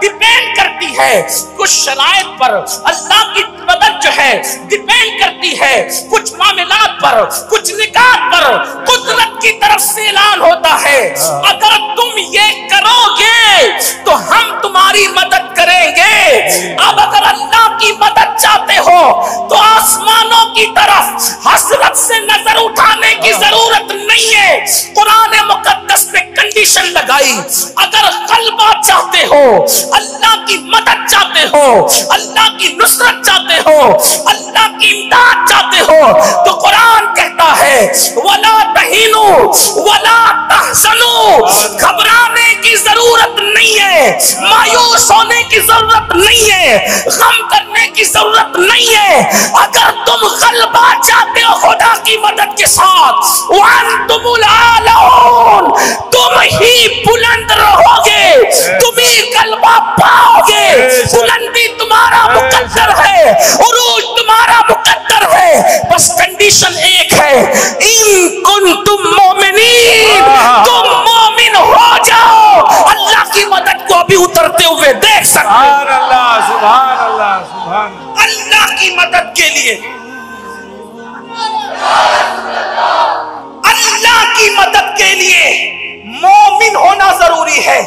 Depend کرتی ہے کچھ شرائط پر، اللہ کی مدد جو ہے ڈیپینڈ کرتی ہے کچھ معاملات پر، کچھ نکات پر، قدرت کی طرف سے اعلان ہوتا ہے اگر تم یہ کرو گے تو ہم تمہاری مدد کریں گے۔ اب اگر اللہ کی مدد چاہتے ہو تو آسمانوں کی طرف حسرت سے نظر اٹھانے کی ضرورت نہیں ہے۔ قرآن مقدس میں کنڈیشن لگائی، اگر غلبہ چاہتے ہو، اللہ کی مدد چاہتے ہو، اللہ کی نصرت چاہتے ہو، اللہ کی امداد چاہتے ہو تو قرآن کہتا ہے وَلَا تَهِنُوا وَلَا تَحْزَنُوا، گھبرانے کی ضرورت نہیں ہے، مایوس ہونے کی ضرورت نہیں ہے، غم کرنے کی ضرورت نہیں ہے۔ اگر تم غلبہ چاہتے ہو خدا کی مدد کے ساتھ وَأَنْتُمُ الْأَعْلَوْنَ، تم ہی بلند رہو گے، تم ہی غلبہ پاؤ گے۔ بلندی تمہارا مقدر ہے، عروج تمہارا مقدر ہے، بس کنڈیشن ایک ہے ان کنتم مومنین، تم مومن ہو جاؤ۔ اللہ کی مدد کو ابھی اترتے ہوئے دیکھ سکتے۔ سبحان اللہ، سبحان اللہ، سبحان اللہ۔ اللہ کی مدد کے لیے، اللہ کی مدد کے لیے مومن ہونا ضروری ہے۔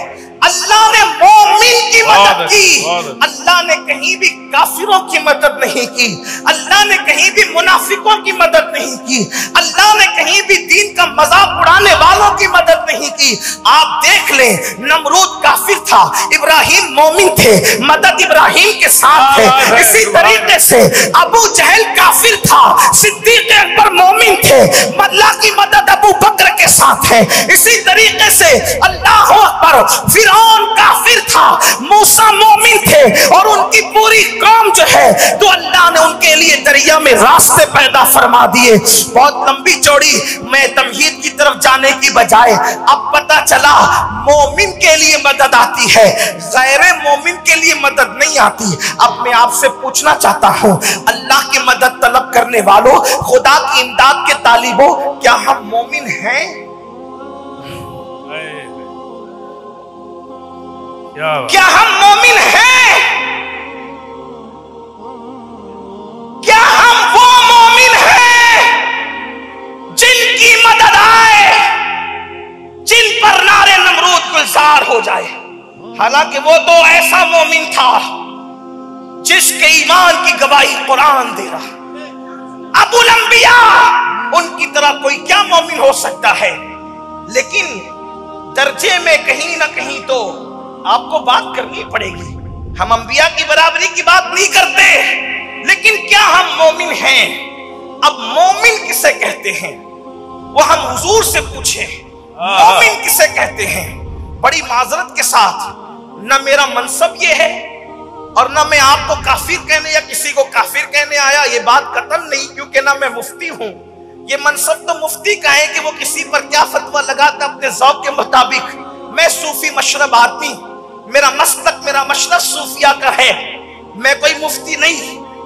اللہ نے مومن کی مدد کی، اللہ نے کہیں بھی کافروں کی مدد نہیں کی، اللہ نے کہیں بھی منافقوں کی مدد نہیں کی، اللہ نے کہیں بھی دین کا مذاق اڑانے والوں کی مدد نہیں کی۔ آپ دیکھ لیں نمرود کافر تھا، ابراہیم مومن تھے، مدد ابراہیم کے ساتھ ہے۔ اسی طریقے سے ابو جہل کافر تھا، صدیق اکبر مومن تھے، اللہ کی مدد ابو بکر کے ساتھ ہے۔ اسی طریقے سے اللہ اکبر، فرعون کافر تھا، موسیٰ مومن تھے اور ان کی پوری قوم جو ہے تو اللہ نے ان کے لیے دریا میں راستے پیدا فرما دیے۔ بہت لمبی چوڑی میں تمہید کی طرف جانے کی بجائے اب پتا چلا مومن کے لیے مدد آتی ہے، غیر مومن کے لیے مدد نہیں آتی۔ اب میں آپ سے پوچھنا چاہتا ہوں اللہ کی مدد طلب کرنے والوں، خدا کی امداد کے طالبوں، کیا ہم مومن ہیں؟ کیا ہم مومن ہیں؟ کیا ہم وہ مومن ہیں جن کی مدد آئے، جن پر نار نمرود گلزار ہو جائے؟ حالانکہ وہ تو ایسا مومن تھا جس کے ایمان کی گواہی قرآن دے رہا۔ ابو الانبیاء ان کی طرح کوئی کیا مومن ہو سکتا ہے؟ لیکن درجے میں کہیں نہ کہیں تو آپ کو بات کرنی پڑے گی۔ ہم انبیاء کی برابری کی بات نہیں کرتے، لیکن کیا ہم مومن ہیں؟ اب مومن کسے کہتے ہیں وہ ہم حضور سے پوچھیں، مومن کسے کہتے ہیں؟ بڑی معذرت کے ساتھ، نہ میرا منصب یہ ہے اور نہ میں آپ کو کافر کہنے یا کسی کو کافر کہنے آیا، یہ بات قطعاً نہیں، کیونکہ نہ میں مفتی ہوں۔ یہ منصب تو مفتی کا ہے کہ وہ کسی پر کیا فتویٰ لگاتا اپنے ذوق کے مطابق۔ میں صوفی مشرب آدمی، میرا مسلک، میرا مشرب صوفیہ کا ہے، میں کوئی مفتی نہیں،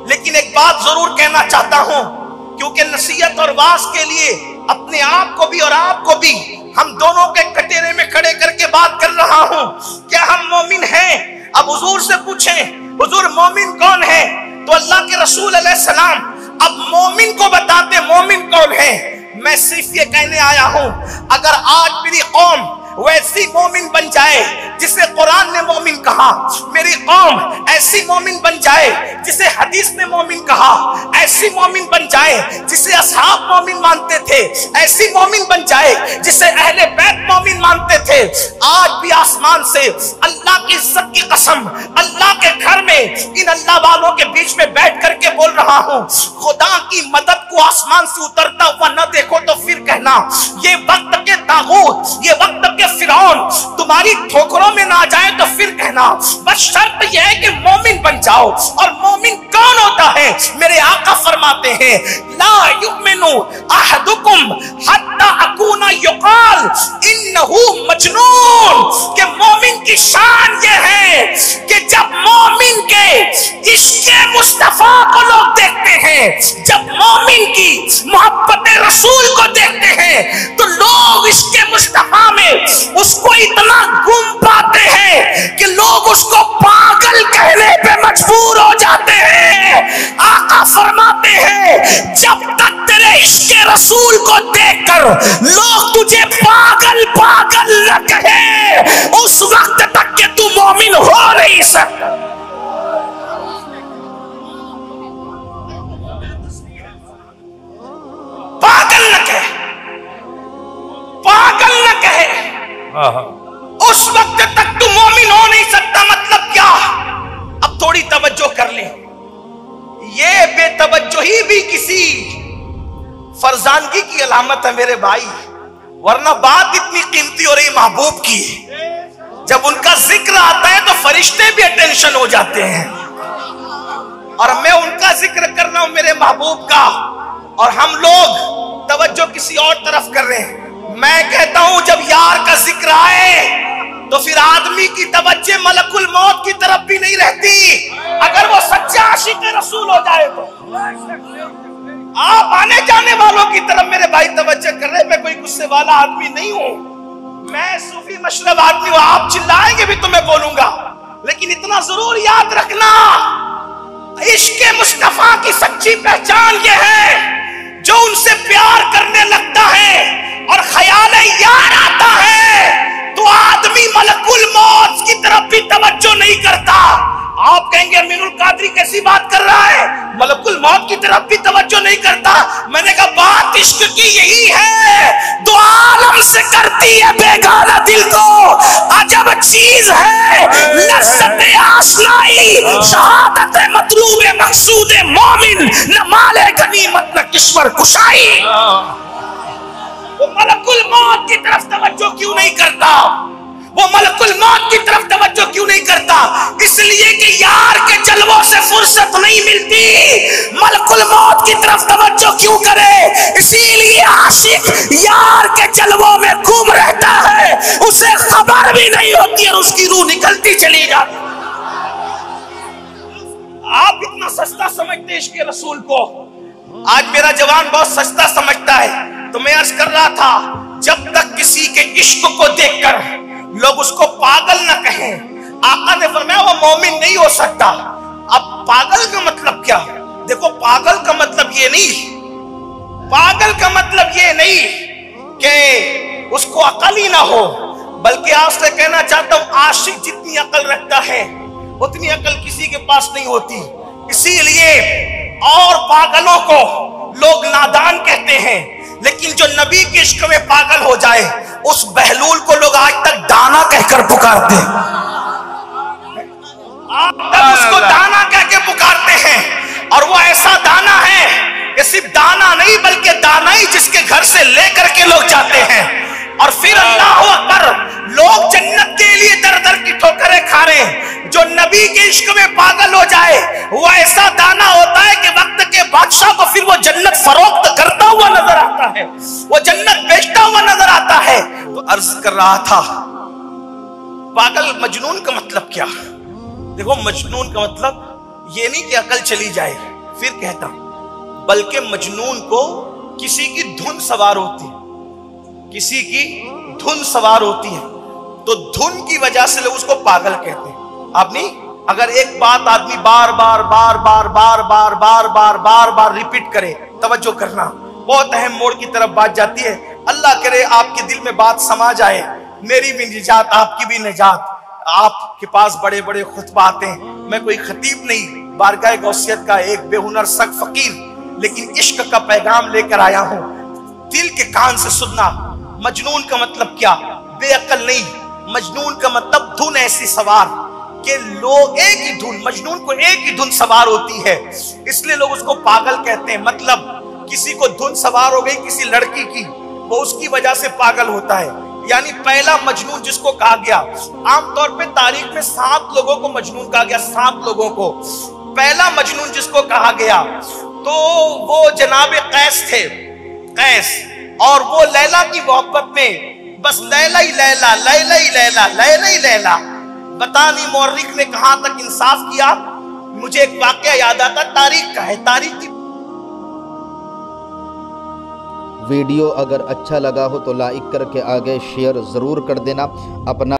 لیکن ایک بات ضرور کہنا چاہتا ہوں، کیونکہ نصیحت اور واعظ کے لیے اپنے آپ کو بھی اور آپ کو بھی ہم دونوں کے کٹیرے میں کھڑے کر کے بات کر رہا ہوں۔ کیا ہم مومن ہیں؟ اب حضور سے پوچھیں حضور مومن کون ہے؟ تو اللہ کے رسول علیہ السلام اب مومن کو بتاتے مومن کون ہے۔ میں صرف یہ کہنے آیا ہوں اگر آج میری قوم ویسی مومن بن جائے جسے قرآن نے مومن کہا، میری قوم ایسی مومن بن جائے جسے حدیث نے مومن کہا، ایسی مومن بن جائے جسے اصحاب مومن مانتے تھے، ایسی مومن بن جائے جسے اہل بیت مومن مانتے تھے، آج بھی آسمان سے اللہ کی عزت کی قسم اللہ کے گھر میں ان اللہ والوں کے بیچ میں بیٹھ کر کے بول رہا ہوں، خدا کی مدد کو آسمان سے اترتا ہوا نہ دیکھو تو پھر کہنا یہ وقت کے طاغوت، یہ وقت کے فرعون تمہاری ٹھوکروں میں نہ آ جائے تو پھر کہنا، بس شرط یہ ہے کہ مومن بن جاؤ۔ اور مومن کون ہوتا ہے؟ میرے آقا فرماتے ہیں لا یؤمن احدکم حتی اکون یقال انہو مجنون، کہ مومن کی شان یہ ہے کہ جب مومن کے عشق مصطفیٰ کو لوگ دیکھتے ہیں، جب مومن کی محبت رسول کو دیکھتے ہیں تو لوگ عشق مصطفیٰ میں اس کو اتنا گم پاتے ہیں اللہ فرماتے ہیں جب تک تیرے عشق رسول کو دیکھ کر لوگ تجھے پاگل پاگل نہ کہیں اس وقت تک کہ تو مومن ہو نہیں سکتا. پاگل نہ کہے، پاگل نہ کہے، اس وقت تک تو مومن ہو نہیں سکتا. مطلب کیا؟ اب تھوڑی توجہ کر لیں. یہ بے توجہی بھی کسی فرزانگی کی علامت ہے میرے بھائی، ورنہ بات اتنی قیمتی ہو رہی محبوب کی. جب ان کا ذکر آتا ہے تو فرشتے بھی اٹینشن ہو جاتے ہیں، اور میں ان کا ذکر کر رہا ہوں میرے محبوب کا، اور ہم لوگ توجہ کسی اور طرف کر رہے ہیں. میں کہتا ہوں جب یار کا ذکر آئے تو پھر آدمی کی توجہ ملک الموت کی طرف بھی نہیں رہتی، اگر وہ سچا عاشق رسول ہو جائے تو. آپ آنے جانے والوں کی طرف میرے بھائی توجہ کر رہے ہیں. میں کوئی غصے والا آدمی نہیں ہوں، میں صوفی مشرب آدمی ہوں. آپ چلائیں گے بھی تو میں بولوں گا، لیکن اتنا ضرور یاد رکھنا، عشق مصطفیٰ کی سچی پہچان یہ ہے جو ان سے پیار کرنے لگتا ہے اور خیال یار آتا ہے تو آدمی ملک الموت کی طرف بھی توجہ نہیں کرتا. آپ کہیں گے امین القادری کیسی بات کر رہا ہے، ملک الموت کی طرف بھی توجہ نہیں کرتا. میں نے کہا بات عشق کی یہی ہے، دو عالم سے کرتی ہے بیگانہ دل کو عجب چیز ہے لذت آشنائی، شہادت مطلوب مقصود مومن، نہ مال غنیمت نہ کشور کشائی. وہ ملک الموت کی طرف توجہ کیوں نہیں کرتا؟ وہ ملک الموت کی طرف توجہ کیوں نہیں کرتا؟ اس لیے کہ یار کے جلووں سے فرصت نہیں ملتی. ملک الموت کی طرف توجہ کیوں کرے؟ اسی لیے عاشق یار کے جلووں میں گھوم رہتا ہے، اسے خبر بھی نہیں ہوتی اور اس کی روح نکلتی چلی جاتی. آپ اتنا سستا سمجھتے عشق رسول کو، آج میرا جوان بہت سستا سمجھتا ہے. تو میں عرض کر رہا تھا جب تک کسی کے عشق کو دیکھ کر لوگ اس کو پاگل نہ کہیں، آقا نے فرمایا وہ مومن نہیں ہو سکتا. اب پاگل کا مطلب کیا؟ دیکھو پاگل کا مطلب یہ نہیں، پاگل کا مطلب یہ نہیں کہ اس کو عقل ہی نہ ہو، بلکہ آپ سے کہنا چاہتا ہوں عاشق جتنی عقل رکھتا ہے اتنی عقل کسی کے پاس نہیں ہوتی. اسی لیے اور پاگلوں کو لوگ نادان کہتے ہیں، لیکن جو نبی کے عشق میں پاگل ہو جائے اس بہلول کو لوگ آج تک دانا کہہ کر پکارتے ہیں. آج تک اس کو دانا کہہ کے پکارتے ہیں، اور وہ ایسا دانا ہے کہ صرف دانا نہیں بلکہ دانائی جس کے گھر سے لے کر کے لوگ جاتے ہیں. اور پھر اللہ اکبر، لوگ جنت کے لیے در در کی ٹھوکریں کھا رہے ہیں. جو نبی کے عشق میں پاگل ہو جائے وہ ایسا دانا ہوتا ہے کہ وقت کے بادشاہ کو پھر وہ جنت فروخت کرتا ہوا نظر آتا ہے، وہ جنت بیچتا ہوا نظر آتا ہے. تو عرض کر رہا تھا پاگل مجنون کا مطلب کیا؟ دیکھو مجنون کا مطلب یہ نہیں کہ عقل چلی جائے، پھر کہتا ہوں، بلکہ مجنون کو کسی کی دھن سوار ہوتی ہے، کسی کی دھن سوار ہوتی ہے، تو دھن کی وجہ سے لوگ اس کو پاگل کہتے ہیں. آپ نہیں، اگر ایک بات آدمی بار بار بار بار بار بار بار بار بار بار ریپیٹ کرے، توجہ کرنا بہت اہم موڑ کی طرف بات جاتی ہے. اللہ کرے آپ کے دل میں بات سما جائے، میری بھی نجات آپ کی بھی نجات. آپ کے پاس بڑے بڑے خطبہ آتے ہیں، میں کوئی خطیب نہیں، بارگاہ غوثیت کا ایک بے ہنر سخت فقیر، لیکن عشق کا پیغام لے کر آیا ہوں. دل کے کان سے سننا. مجنون کا مطلب کیا؟ بے عقل نہیں. مجنون کا مطلب دھن ایسی سوار کہ لوگ ایک ہی دھن، مجنون کو ایک ہی دھن سوار ہوتی ہے، اس لیے لوگ اس کو پاگل کہتے ہیں. مطلب کسی کو دھن سوار ہو گئی کسی لڑکی کی، وہ اس کی وجہ سے پاگل ہوتا ہے. یعنی پہلا مجنون جس کو کہا گیا، عام طور پہ تاریخ میں 7 لوگوں کو مجنون کہا گیا، 7 لوگوں کو. پہلا مجنون جس کو کہا گیا تو وہ جناب قیس تھے، قیس. اور وہ لیلا کی محبت میں بس لیلا ہی لیلا، لیلا ہی لیلا، لیلا ہی لیلا. پتہ نہیں مورخ نے کہاں تک انصاف کیا. مجھے ایک واقعہ یاد آتا، تاریخ کا ہے، تاریخ کی. ویڈیو اگر اچھا لگا ہو تو لائک کر کے آگے شیئر ضرور کر دینا. اپنا